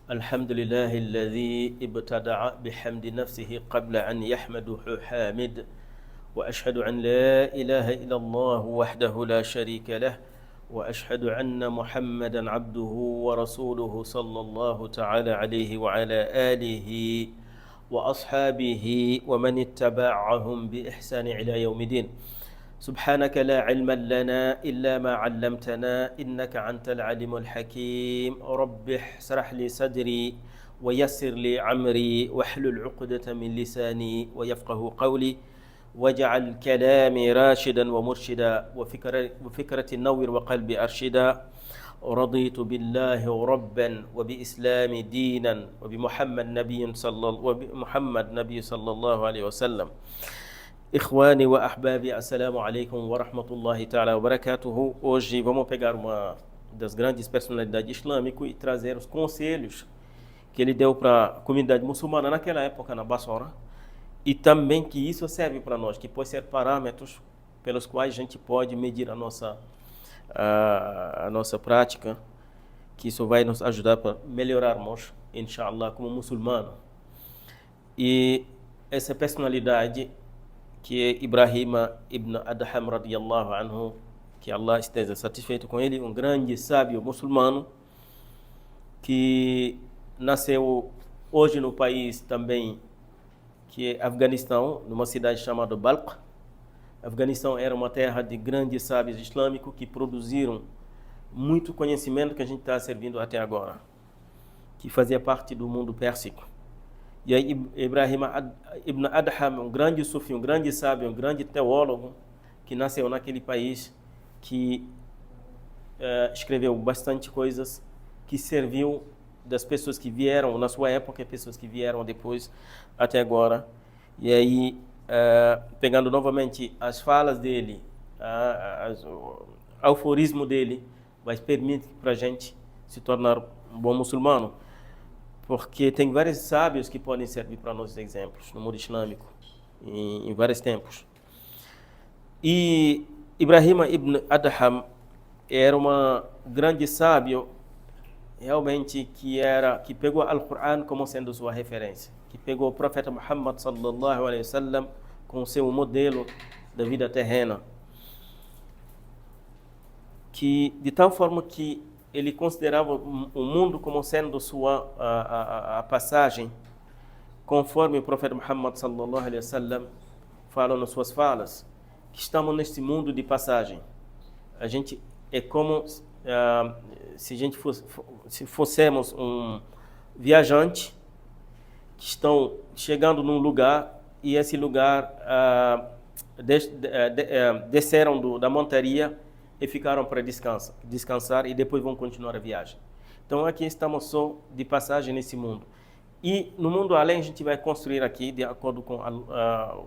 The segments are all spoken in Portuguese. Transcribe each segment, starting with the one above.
الحمد لله الذي ابتدع بحمد نفسه قبل أن يحمده حامد وأشهد أن لا إله إلا الله وحده لا شريك له وأشهد أن محمدا عبده ورسوله صلى الله تعالى عليه وعلى آله وأصحابه ومن اتبعهم بإحسان إلى يوم الدين. سبحانك لا علم لنا إلا ما علمتنا إنك أنت العليم الحكيم. رب اشرح لي صدري ويسر لي عمري واحلل عقدة من لساني ويفقه قولي واجعل كلامي راشدا ومرشدا وفكرة نور وقلبي أرشدا. رضيت بالله ربا وبإسلام دينا وبمحمد نبي صلى الله عليه وسلم. Ikhwani wa ahbabi, assalamu alaikum wa rahmatullahi ta'ala wa barakatuhu. Hoje vamos pegar uma das grandes personalidades islâmicas e trazer os conselhos que ele deu para a comunidade muçulmana naquela época na Basora, e também que isso serve para nós, que pode ser parâmetros pelos quais a gente pode medir a nossa prática, que isso vai nos ajudar para melhorarmos, inshallah, como muçulmano. E essa personalidade que é Ibrahim ibn Adham radiyallahu anhu, que Allah esteja satisfeito com ele, um grande sábio muçulmano que nasceu hoje no país também, que é Afeganistão, numa cidade chamada Balkh. Afeganistão era uma terra de grandes sábios islâmicos que produziram muito conhecimento que a gente está servindo até agora, que fazia parte do mundo pérsico. E aí Ibrahim ibn Adham, um grande sufi, um grande sábio, um grande teólogo, que nasceu naquele país, que escreveu bastante coisas, que serviu das pessoas que vieram na sua época e pessoas que vieram depois até agora. E aí, pegando novamente as falas dele, o aforismo dele, vai permitir para a gente se tornar um bom muçulmano, porque tem vários sábios que podem servir para nós exemplos no mundo islâmico em vários tempos. E Ibrahim ibn Adham era uma grande sábio realmente que pegou o Alcorão como sendo sua referência, que pegou o profeta Muhammad sallallahu alaihi wasallam como seu modelo da vida terrena, que de tal forma que ele considerava o mundo como sendo sua a passagem, conforme o profeta Muhammad sallallahu alaihi wasallam fala nas suas falas, que estamos neste mundo de passagem. A gente é como se fôssemos um viajante que estão chegando num lugar, e esse lugar desceram da montaria e ficaram para descansar e depois vão continuar a viagem. Então aqui estamos só de passagem nesse mundo. E no mundo além a gente vai construir aqui de acordo com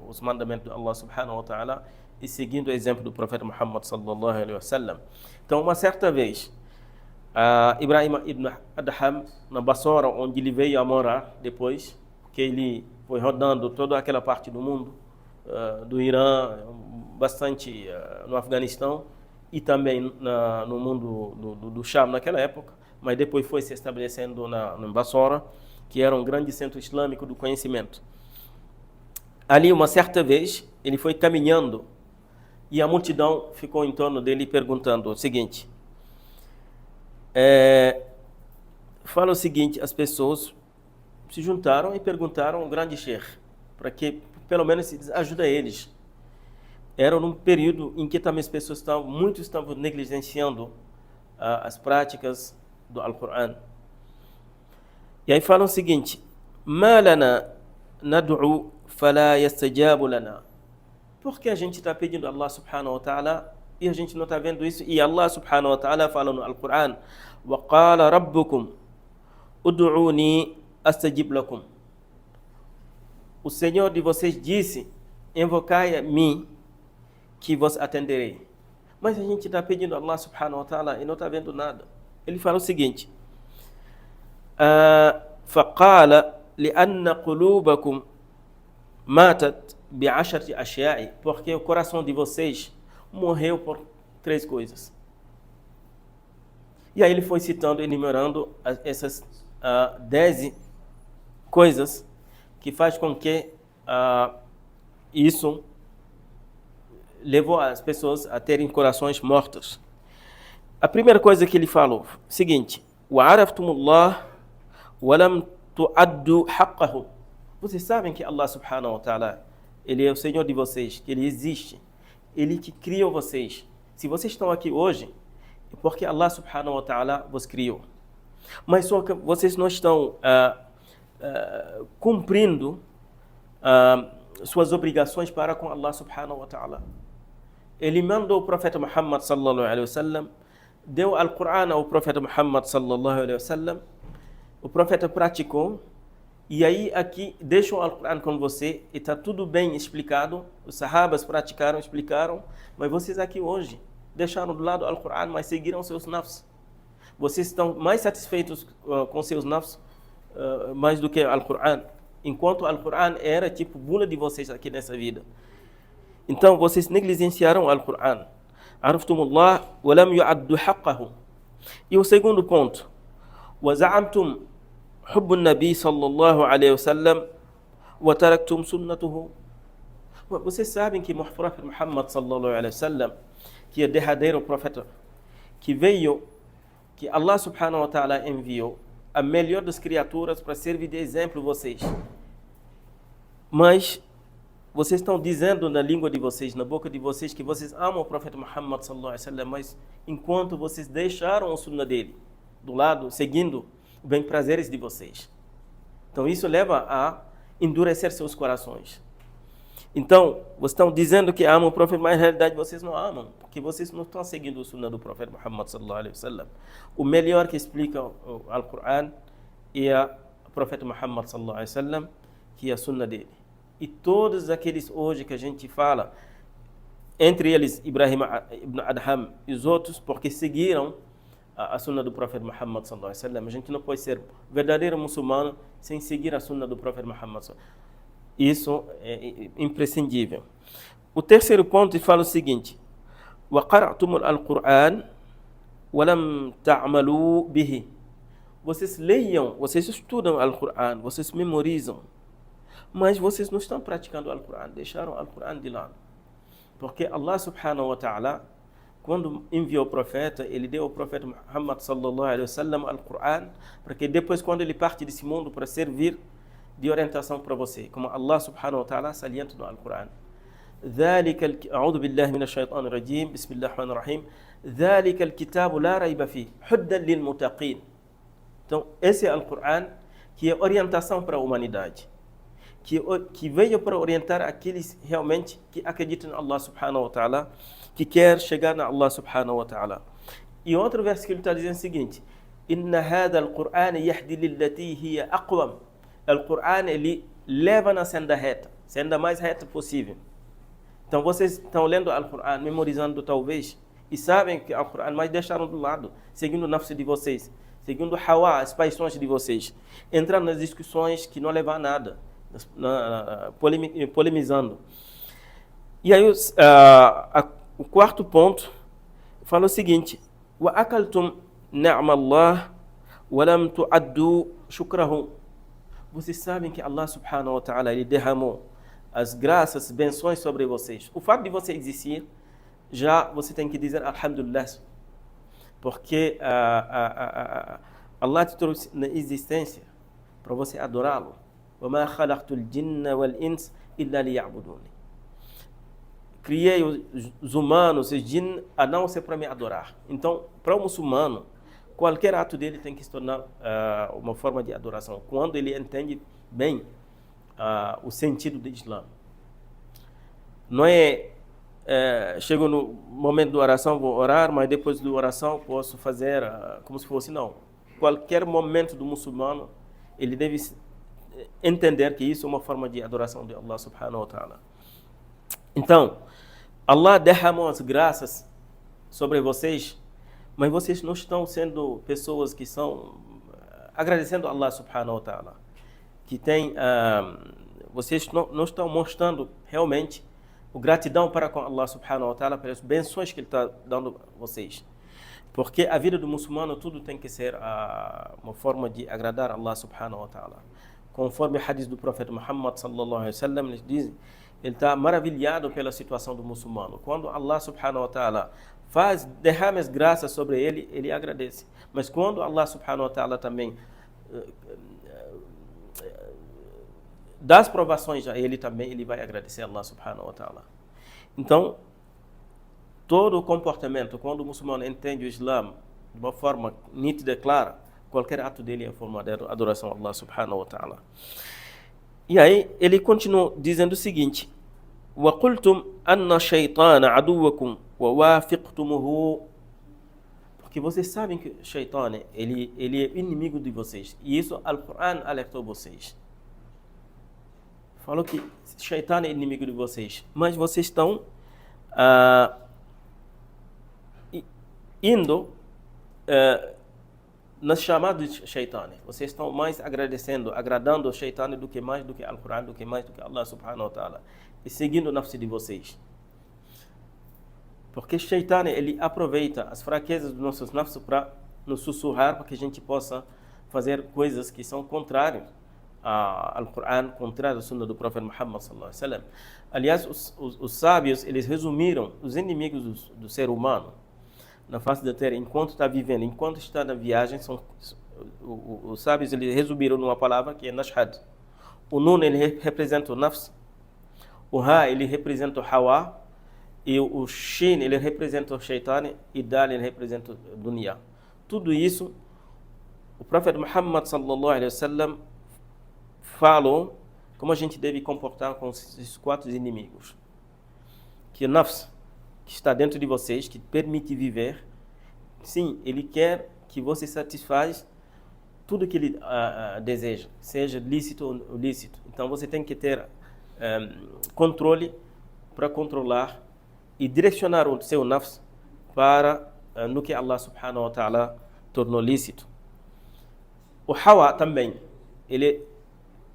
os mandamentos de Allah subhanahu wa ta'ala e seguindo o exemplo do profeta Muhammad sallallahu alaihi wasallam. Então uma certa vez, Ibrahim ibn Adham, na Basora, onde ele veio a morar depois, que ele foi rodando toda aquela parte do mundo, do Irã, bastante no Afeganistão, e também no mundo do Sham naquela época, mas depois foi se estabelecendo no Basora, que era um grande centro islâmico do conhecimento. Ali, uma certa vez, ele foi caminhando e a multidão ficou em torno dele perguntando o seguinte, fala o seguinte, as pessoas se juntaram e perguntaram ao grande sheikh, para que pelo menos ajude eles. Era num período em que também as pessoas estavam negligenciando as práticas do Alcorão. E aí falam o seguinte, ما لنا ندعو فلا يستجاب لنا. Por que a gente está pedindo a Allah subhanahu wa ta'ala e a gente não está vendo isso? E Allah subhanahu wa ta'ala fala no Alcorão, وَقَالَ رَبُّكُمْ أُدْعُونِي أَسْتَجِبْ لَكُمْ. O Senhor de vocês disse, invocai a mim, que vos atenderei. Mas a gente está pedindo a Allah subhanahu wa ta'ala e não está vendo nada. Ele fala o seguinte, فَقَالَ لِأَنَّ قُلُوبَكُمْ مَاتَتْ بِعَشَرِ أَشْيَاءِ. Porque o coração de vocês morreu por 3 coisas. E aí ele foi citando, enumerando essas 10 coisas que faz com que isso levou as pessoas a terem corações mortos. A primeira coisa que ele falou, seguinte: وَعَرَفْتُمُ وَلَمْ تُعَدُّوا حَقَّهُ. Vocês sabem que Allah subhanahu wa ta'ala, Ele é o Senhor de vocês, que Ele existe. Ele que criou vocês. Se vocês estão aqui hoje, é porque Allah subhanahu wa ta'ala vos criou. Mas só que vocês não estão cumprindo suas obrigações para com Allah subhanahu wa ta'ala. Ele mandou o profeta Muhammad sallallahu alaihi wasallam, deu o Alcorão ao profeta Muhammad sallallahu alaihi wasallam, o profeta praticou, e aí aqui deixa o Alcorão com você, e está tudo bem explicado, os sahabas praticaram, explicaram, mas vocês aqui hoje deixaram do lado o Alcorão, mas seguiram seus nafs. Vocês estão mais satisfeitos com seus nafs mais do que o Alcorão, enquanto o Alcorão era tipo bula de vocês aqui nessa vida. Então vocês negligenciaram o Alcorão. عرفتم ولم يعدوا حقه. E o segundo ponto: وزعمتم حب النبي صلى الله عليه وسلم وتركتم سنته. Vocês sabem que o profeta Muhammad sallallahu alaihi wasallam, que é o derradeiro profeta, que veio, que Allah subhanahu wa ta'ala enviou a melhor das criaturas para servir de exemplo vocês. Mas vocês estão dizendo na língua de vocês, na boca de vocês, que vocês amam o profeta Muhammad sallallahu alaihi wasallam, mas enquanto vocês deixaram o sunnah dele do lado, seguindo os bem-prazeres de vocês. Então isso leva a endurecer seus corações. Então, vocês estão dizendo que amam o profeta, mas na realidade vocês não amam, porque vocês não estão seguindo o sunnah do profeta Muhammad sallallahu alaihi wasallam. O melhor que explica o Alcorão é o profeta Muhammad sallallahu alaihi wasallam, que é a sunnah dele. E todos aqueles hoje que a gente fala, entre eles Ibrahim ibn Adham e os outros, porque seguiram a sunnah do profeta Muhammad sallallahu alaihi wasallam. A gente não pode ser verdadeiro muçulmano sem seguir a sunnah do profeta Muhammad sallallahu alaihi wasallam. Isso é imprescindível. O terceiro ponto ele fala o seguinte: وَقَرَأْتُمُ الْقُرْآنَ وَلَمْ تَعْمَلُوا بِهِ. Vocês leiam, vocês estudam o Alcorão, vocês memorizam, mas vocês não estão praticando o Alcorão, deixaram o Alcorão de lado. Porque Allah subhanahu wa ta'ala, quando enviou o profeta, ele deu ao profeta Muhammad sallallahu alaihi wasallam o Alcorão, para que depois, quando ele parte desse mundo, para servir de orientação para você, como Allah subhanahu wa ta'ala salienta no Alcorão. أعوذ بالله من الشيطان الرجيم بسم الله الرحمن الرحيم ذلك الكتاب لا ريب فيه هدى للمتقين. Então, esse é o Alcorão, que é orientação para a humanidade, que veio para orientar aqueles realmente que acreditam em Allah subhanahu wa ta'ala, que quer chegar na Allah subhanahu wa ta'ala. E outro versículo está dizendo o seguinte: Inna hada al-Qur'an yahdi lillati hiya aqwam. O Alcorão, ele leva na senda reta, senda mais reta possível. Então vocês estão lendo o Alcorão, memorizando talvez, e sabem que o Alcorão, mas deixaram do lado, seguindo o nafs de vocês, seguindo o hawa, as paixões de vocês, entrando nas discussões que não levam a nada, polemizando. E aí o quarto ponto fala o seguinte: وَأَكَلْتُمْ نِعْمَ اللَّهِ وَلَمْ تُعَدُّوا شُكْرَهُ. Vocês sabem que Allah subhanahu wa ta'ala, ele derramou as graças, as benções sobre vocês. O fato de você existir, já você tem que dizer alhamdulillah, porque Allah te trouxe na existência para você adorá-lo. وَمَا خَلَقْتُ الْجِنَّ وَالْإِنسَ إِلَّا لِيَعْبُدُونِ. Criei os humanos, os jinn, a não ser para me adorar. Então, para o muçulmano, qualquer ato dele tem que se tornar uma forma de adoração, quando ele entende bem o sentido do Islã. Não é chego no momento da oração, vou orar, mas depois da oração posso fazer como se fosse, não. Qualquer momento do muçulmano, ele deve entender que isso é uma forma de adoração de Allah subhanahu wa ta'ala. Então, Allah derramou as graças sobre vocês, mas vocês não estão sendo pessoas que estão agradecendo a Allah subhanahu wa ta'ala, que tem, vocês não estão mostrando realmente o gratidão para com Allah subhanahu wa ta'ala pelas bênçãos que Ele está dando a vocês. Porque a vida do muçulmano tudo tem que ser uma forma de agradar Allah subhanahu wa ta'ala. Conforme o hadith do profeta Muhammad sallallahu alaihi wasallam, ele diz, ele está maravilhado pela situação do muçulmano. Quando Allah subhanahu wa ta'ala derrama as graças sobre ele, ele agradece. Mas quando Allah subhanahu wa ta'ala também dá as provações a ele também, ele vai agradecer a Allah subhanahu wa ta'ala. Então, todo o comportamento, quando o muçulmano entende o Islã de uma forma nítida e clara, qualquer ato dele é forma de adoração a Allah subhanahu wa ta'ala. E aí, ele continua dizendo o seguinte: وَقُلْتُمْ أَنَّ الشَّيْطَانَ عَدُوَّكُمْ وَوَافِقْتُمُهُ. Porque vocês sabem que o Shaitan, ele é inimigo de vocês. E isso, Al-Quran alertou vocês. Falou que Shaitan é inimigo de vocês. Mas vocês estão indo nas chamadas de Shaitan. Vocês estão mais agradando o Shaitan do que mais do que Al-Quran, do que mais do que Allah subhanahu wa ta'ala. E seguindo o nafs de vocês. Porque Shaitan, ele aproveita as fraquezas dos nossos nafs para nos sussurrar, para que a gente possa fazer coisas que são contrárias ao Quran, contrárias à sunna do profeta Muhammad sallallahu alaihi wasallam. Aliás, os sábios, eles resumiram os inimigos do ser humano na face da terra, enquanto está vivendo, enquanto está na viagem, os sábios, eles resumiram numa palavra que é nashhad. O nun, ele representa o nafs, o ha, ele representa o hawa, e o shin, ele representa o shaitan, e dal, ele representa o dunya. Tudo isso, o profeta Muhammad sallallahu alaihi wasallam falou como a gente deve comportar com esses 4 inimigos. Que o nafs, que está dentro de vocês, que permite viver, sim, ele quer que você satisfaz tudo que ele deseja, seja lícito ou ilícito. Então você tem que ter controle para controlar e direcionar o seu nafs para no que Allah subhanahu wa ta'ala tornou lícito. O hawa também, ele é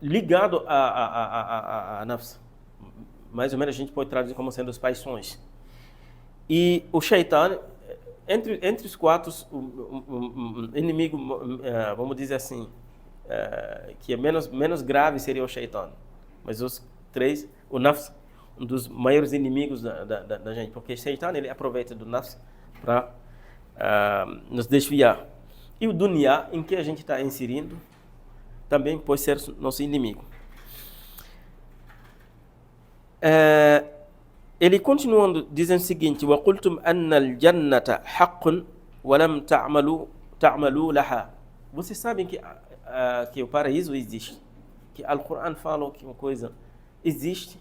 ligado a nafs. Mais ou menos a gente pode traduzir como sendo as paixões. E o shaitan, entre os 4, o inimigo, vamos dizer assim, que é menos grave seria o shaitan. Mas os 3, o nafs, um dos maiores inimigos da gente, porque o shaitan, ele aproveita do nafs para nos desviar. E o dunya, em que a gente está inserindo, também pode ser nosso inimigo. Ele continuando dizendo o seguinte: وَقُلْتُمْ أَنَّ الْجَنَّةَ حَقٌّ وَلَمْ تَعْمَلُوا لَهَا. Vocês sabem que o paraíso existe, que Al-Quran fala que uma coisa existe,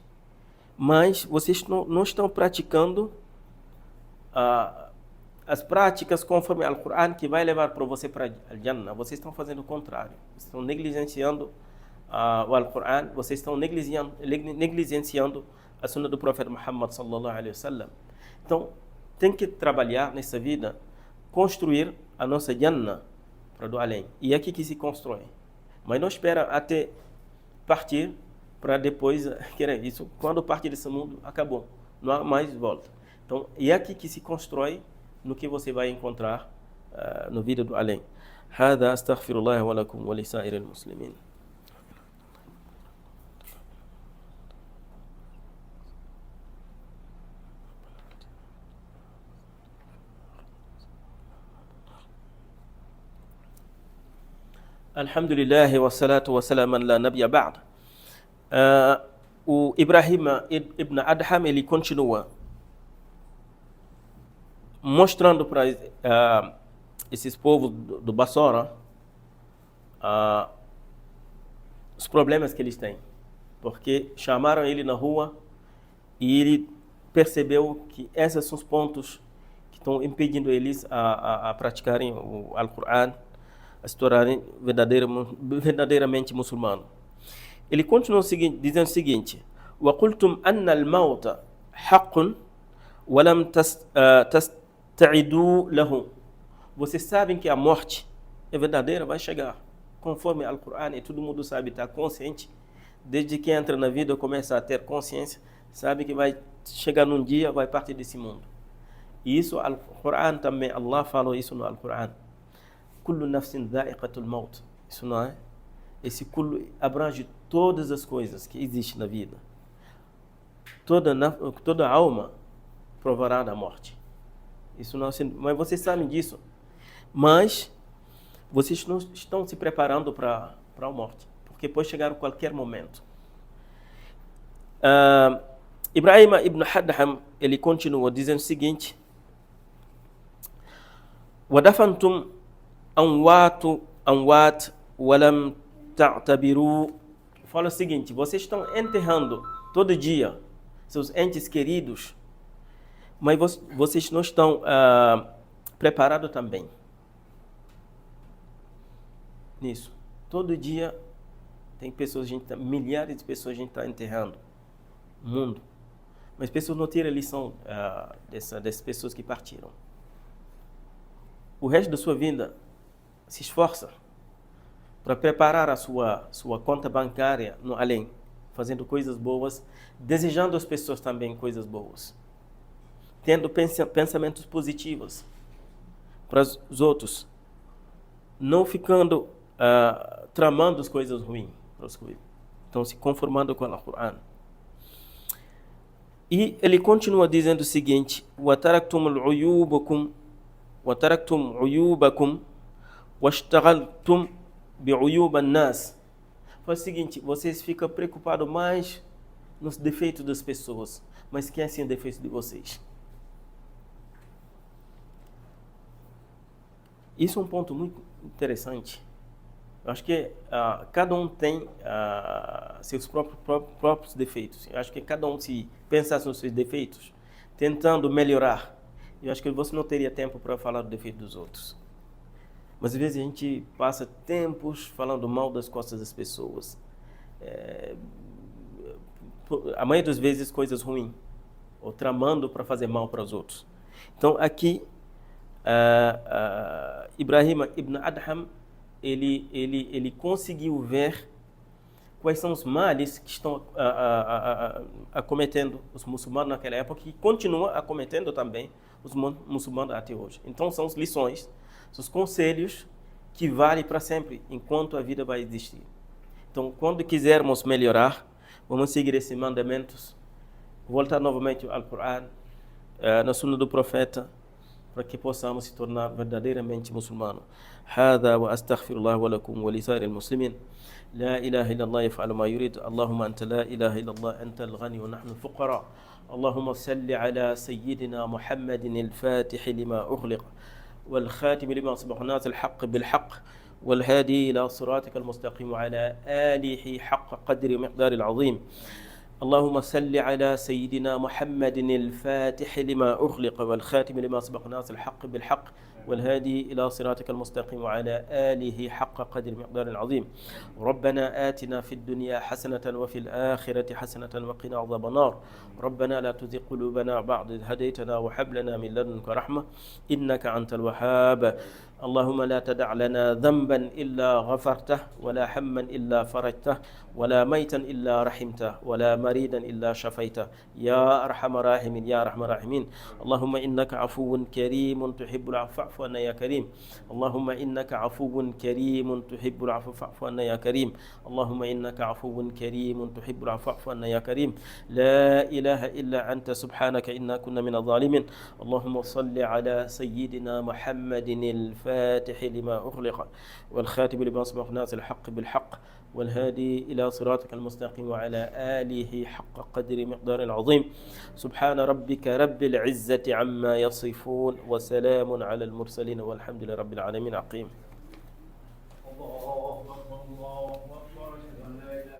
mas vocês não estão praticando as práticas conforme Al-Quran, que vai levar para você para Al-Jannah. Vocês estão fazendo o contrário. Vocês estão negligenciando o Al-Quran, vocês estão negligenciando a sunna do profeta Muhammad sallallahu alaihi wasallam. Então, tem que trabalhar nessa vida, construir a nossa Jannah para do além. E é aqui que se constrói. Mas não espera até partir para depois querer isso. Quando partir desse mundo, acabou. Não há mais volta. Então, é aqui que se constrói no que você vai encontrar no vida do além. هذا أستغفر الله ولكم ولسائر المسلمين. Alhamdulillah wa salatu wa salam ala nabiyya ba'd. O Ibrahim ibn Adham, ele continua mostrando para esses povos do Bassora os problemas que eles têm, porque chamaram ele na rua e ele percebeu que esses são os pontos que estão impedindo eles a praticarem o Al-Quran, a se tornarem verdadeiramente muçulmanos. Ele continua dizendo o seguinte: وَقُلْتُمْ أَنَّ الْمَوْتَ حَقٌّ وَلَمْ تَسْتَعِدُوا لَهُ. Vocês sabem que a morte é verdadeira, vai chegar. Conforme Al-Quran, e todo mundo sabe, está consciente. Desde que entra na vida, começa a ter consciência, sabe que vai chegar num dia, vai partir desse mundo. E isso, o Alcorão também, Allah falou isso no Alcorão. Kullu nafsin dha'iqatul maut. Isso não é? Esse kullu abrange todas as coisas que existem na vida. Toda alma provará da morte. Isso não, mas vocês sabem disso. Mas vocês não estão se preparando para a morte, porque pode chegar a qualquer momento. Ibrahim ibn Adham, ele continua dizendo o seguinte: وَدَفَنْتُمْ أَمْوَاتْ وَلَمْ تَعْتَبِرُوا. Fala o seguinte: vocês estão enterrando todo dia seus entes queridos, mas vocês não estão preparados também nisso. Todo dia tem pessoas, milhares de pessoas a gente está enterrando no mundo, mas pessoas não tiram a lição dessas pessoas que partiram. O resto da sua vida se esforça para preparar a sua conta bancária no além, fazendo coisas boas, desejando às pessoas também coisas boas, tendo pensamentos positivos para os outros, não ficando tramando as coisas ruins. Estão se conformando com o Alcorão. E ele continua dizendo o seguinte: وَتَرَكْتُمْ عُيُوبَكُمْ وَاشْتَغَلْتُمْ بِعُيُوبَ النَّاسِ. Faz o seguinte: vocês ficam preocupados mais nos defeitos das pessoas, mas esquecem os defeitos de vocês. Isso é um ponto muito interessante. Eu acho que cada um tem seus próprios defeitos. Eu acho que cada um, se pensasse nos seus defeitos, tentando melhorar, eu acho que você não teria tempo para falar do defeito dos outros. Mas às vezes a gente passa tempos falando mal das costas das pessoas. A maioria das vezes coisas ruins, ou tramando para fazer mal para os outros. Então aqui, Ibrahim ibn Adham, ele conseguiu ver quais são os males que estão acometendo os muçulmanos naquela época e continuam acometendo também os muçulmanos até hoje. Então são as lições, os conselhos que valem para sempre, enquanto a vida vai existir. Então, quando quisermos melhorar, vamos seguir esses mandamentos, voltar novamente ao Alcorão, na sunna do profeta, para que possamos se tornar verdadeiramente muçulmanos. هذا وأستغفر الله ولكم ولسائر المسلمين. لا إله إلا الله يفعل ما يريد. اللهم أنت لا إله إلا الله أنت الغني ونحن الفقراء. اللهم صل على سيدنا محمد الفاتح لما أغلق والخاتم لما سبق الناس الحق بالحق والهادي إلى صراطك المستقيم وعلى آله حق قدر مقدار العظيم. اللهم صل على سيدنا محمد الفاتح لما أغلق والخاتم لما سبق الناس الحق بالحق والهادي إلى صراطك المستقيم وعلى آله حق قدر مقدار العظيم. ربنا آتنا في الدنيا حسنة وفي الآخرة حسنة وقنا عذاب النار. ربنا لا تزغ قلوبنا بعد إذ هديتنا وهب لنا من لدنك رحمة إنك أنت الوهاب. اللهم لا تدع لنا ذنبا إلا غفرته ولا هما إلا فرجته ولا ميتا إلا رحمته ولا مريدا إلا شفيته يا أرحم الراحمين يا أرحم الراحمين. اللهم إنك عفو كريم تحب العفو فاعف عنا يا كريم. اللهم إنك عفو كريم تحب العفو فاعف عنا يا كريم. اللهم إنك عفو كريم تحب العفو فاعف عنا يا كريم. لا إله إلا أنت سبحانك إنا كنا من الظالمين. اللهم صل على سيدنا محمد الفاتح لما أغلق والخاتم لما سبق الناس الحق بالحق والهادي إلى صراطك المستقيم وعلى آله حق قدر مقدار العظيم. سبحان ربك رب العزة عما يصفون وسلام على المرسلين والحمد لله رب العالمين. عقيم.